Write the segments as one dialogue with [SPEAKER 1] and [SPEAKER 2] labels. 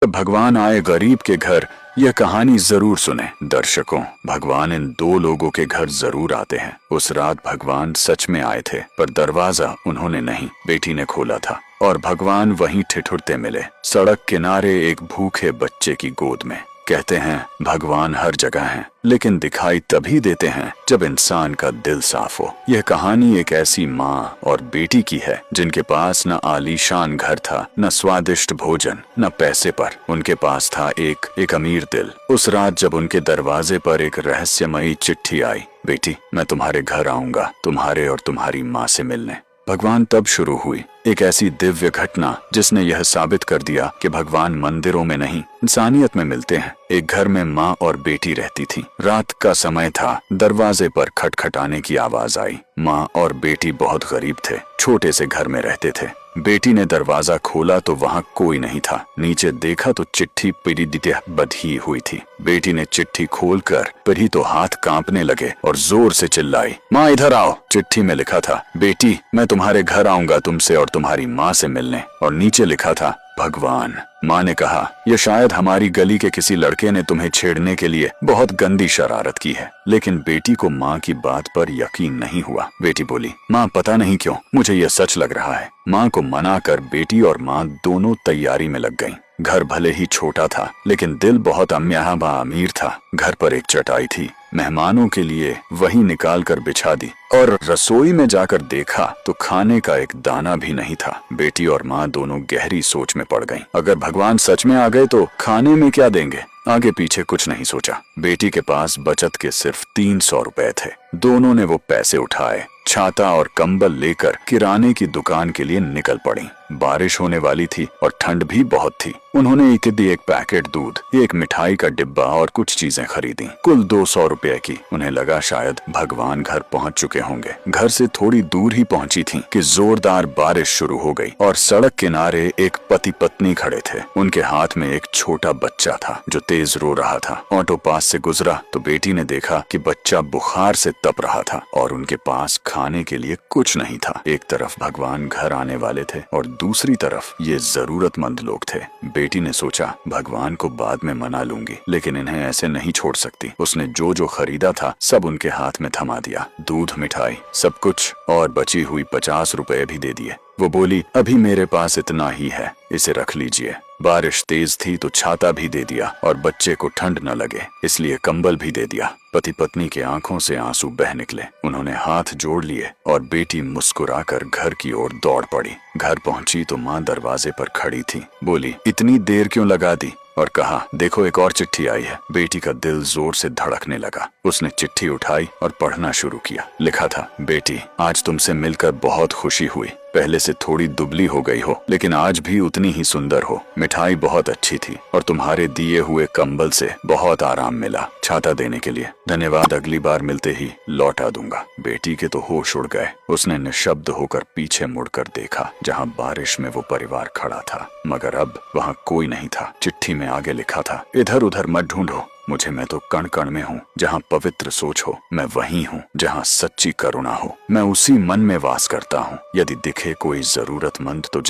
[SPEAKER 1] भगवान आए गरीब के घर, यह कहानी जरूर सुने। दर्शकों, भगवान इन दो लोगों के घर जरूर आते हैं। उस रात भगवान सच में आए थे, पर दरवाजा उन्होंने नहीं, बेटी ने खोला था और भगवान वहीं ठिठुरते मिले, सड़क किनारे एक भूखे बच्चे की गोद में। कहते हैं भगवान हर जगह हैं, लेकिन दिखाई तभी देते हैं जब इंसान का दिल साफ हो। यह कहानी एक ऐसी माँ और बेटी की है जिनके पास न आलीशान घर था, न स्वादिष्ट भोजन, न पैसे, पर उनके पास था एक अमीर दिल। उस रात जब उनके दरवाजे पर एक रहस्यमयी चिट्ठी आई, बेटी मैं तुम्हारे घर आऊंगा, तुम्हारे और तुम्हारी माँ से मिलने। भगवान तब शुरू हुई एक ऐसी दिव्य घटना जिसने यह साबित कर दिया कि भगवान मंदिरों में नहीं, इंसानियत में मिलते हैं। एक घर में माँ और बेटी रहती थी। रात का समय था, दरवाजे पर खटखटाने की आवाज आई। माँ और बेटी बहुत गरीब थे, छोटे से घर में रहते थे। बेटी ने दरवाजा खोला तो वहाँ कोई नहीं था। नीचे देखा तो चिट्ठी पीढ़ी बधी हुई थी। बेटी ने चिट्ठी खोलकर पढ़ी तो हाथ कांपने लगे और जोर से चिल्लाई, माँ इधर आओ। चिट्ठी में लिखा था, बेटी मैं तुम्हारे घर आऊंगा तुमसे और तुम्हारी माँ से मिलने। और नीचे लिखा था, भगवान। माँ ने कहा, यह शायद हमारी गली के किसी लड़के ने तुम्हें छेड़ने के लिए बहुत गंदी शरारत की है। लेकिन बेटी को माँ की बात पर यकीन नहीं हुआ। बेटी बोली, माँ पता नहीं क्यों मुझे यह सच लग रहा है। माँ को मना कर बेटी और माँ दोनों तैयारी में लग गईं। घर भले ही छोटा था, लेकिन दिल बहुत अमीर था। घर पर एक चटाई थी, मेहमानों के लिए वही निकाल कर बिछा दी और रसोई में जाकर देखा तो खाने का एक दाना भी नहीं था। बेटी और माँ दोनों गहरी सोच में पड़ गईं। अगर भगवान सच में आ गए तो खाने में क्या देंगे? आगे पीछे कुछ नहीं सोचा। बेटी के पास बचत के सिर्फ 300 रुपए थे। दोनों ने वो पैसे उठाए, छाता और कंबल लेकर किराने की दुकान के लिए निकल पड़ी। बारिश होने वाली थी और ठंड भी बहुत थी। उन्होंने एक पैकेट दूध, एक मिठाई का डिब्बा और कुछ चीजें खरीदी, कुल 200 रुपए की। उन्हें लगा शायद भगवान घर पहुंच चुके होंगे। घर से थोड़ी दूर ही पहुंची थी कि जोरदार बारिश शुरू हो गई और सड़क किनारे एक पति पत्नी खड़े थे। उनके हाथ में एक छोटा बच्चा था जो तेज रो रहा था। ऑटो पास से गुजरा तो बेटी ने देखा कि बच्चा बुखार से तप रहा था और उनके पास खाने के लिए कुछ नहीं था। एक तरफ भगवान घर आने वाले थे और दूसरी तरफ ये जरूरतमंद लोग थे। बेटी ने सोचा, भगवान को बाद में मना लूंगी, लेकिन इन्हें ऐसे नहीं छोड़ सकती। उसने जो जो खरीदा था सब उनके हाथ में थमा दिया, दूध, मिठाई, सब कुछ, और बची हुई 50 रुपए भी दे दिए। वो बोली, अभी मेरे पास इतना ही है, इसे रख लीजिए। बारिश तेज थी तो छाता भी दे दिया और बच्चे को ठंड न लगे इसलिए कंबल भी दे दिया। पति पत्नी के आंखों से आंसू बह निकले। उन्होंने हाथ जोड़ लिए और बेटी मुस्कुराकर घर की ओर दौड़ पड़ी। घर पहुंची तो माँ दरवाजे पर खड़ी थी। बोली, इतनी देर क्यों लगा दी? और कहा, देखो एक और चिट्ठी आई है। बेटी का दिल जोर से धड़कने लगा। उसने चिट्ठी उठाई और पढ़ना शुरू किया। लिखा था, बेटी आज तुमसे मिलकर बहुत खुशी हुई। पहले से थोड़ी दुबली हो गई हो, लेकिन आज भी उतनी ही सुंदर हो। मिठाई बहुत अच्छी थी और तुम्हारे दिए हुए कंबल से बहुत आराम मिला। छाता देने के लिए धन्यवाद, अगली बार मिलते ही लौटा दूंगा। बेटी के तो होश उड़ गए। उसने निशब्द होकर पीछे मुड़कर देखा जहाँ बारिश में वो परिवार खड़ा था, मगर अब वहाँ कोई नहीं था। चिट्ठी में आगे लिखा था, इधर उधर मत ढूंढो मुझे, मैं तो कण कण में हूँ। जहाँ पवित्र सोच हो मैं वहीं हूँ, जहाँ सच्ची करुणा हो मैं उसी मन में वास करता हूँ। यदि दिखे कोई जरूरतमंद तो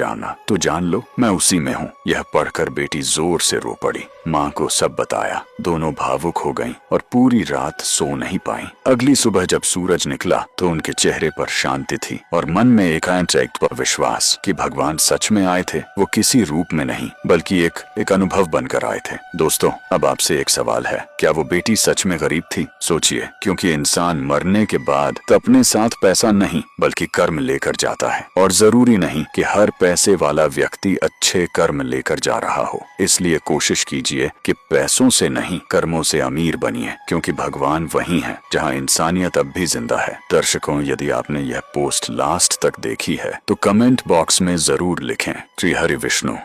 [SPEAKER 1] जान लो मैं उसी में हूँ। यह पढ़कर बेटी जोर से रो पड़ी। माँ को सब बताया। दोनों भावुक हो गईं और पूरी रात सो नहीं पाईं। अगली सुबह जब सूरज निकला तो उनके चेहरे पर शांति थी और मन में एकांत विश्वास कि भगवान सच में आए थे। वो किसी रूप में नहीं बल्कि एक अनुभव बनकर आए थे। दोस्तों, अब आपसे एक सवाल है, क्या वो बेटी सच में गरीब थी? सोचिए, क्योंकि इंसान मरने के बाद तो अपने साथ पैसा नहीं बल्कि कर्म लेकर जाता है, और जरूरी नहीं कि हर पैसे वाला व्यक्ति अच्छे कर्म लेकर जा रहा हो। इसलिए कोशिश कीजिए कि पैसों से नहीं कर्मों से अमीर बनिए, क्योंकि भगवान वही है जहां इंसानियत अब भी जिंदा है। दर्शकों, यदि आपने यह पोस्ट लास्ट तक देखी है तो कमेंट बॉक्स में जरूर लिखें, श्री हरि विष्णु।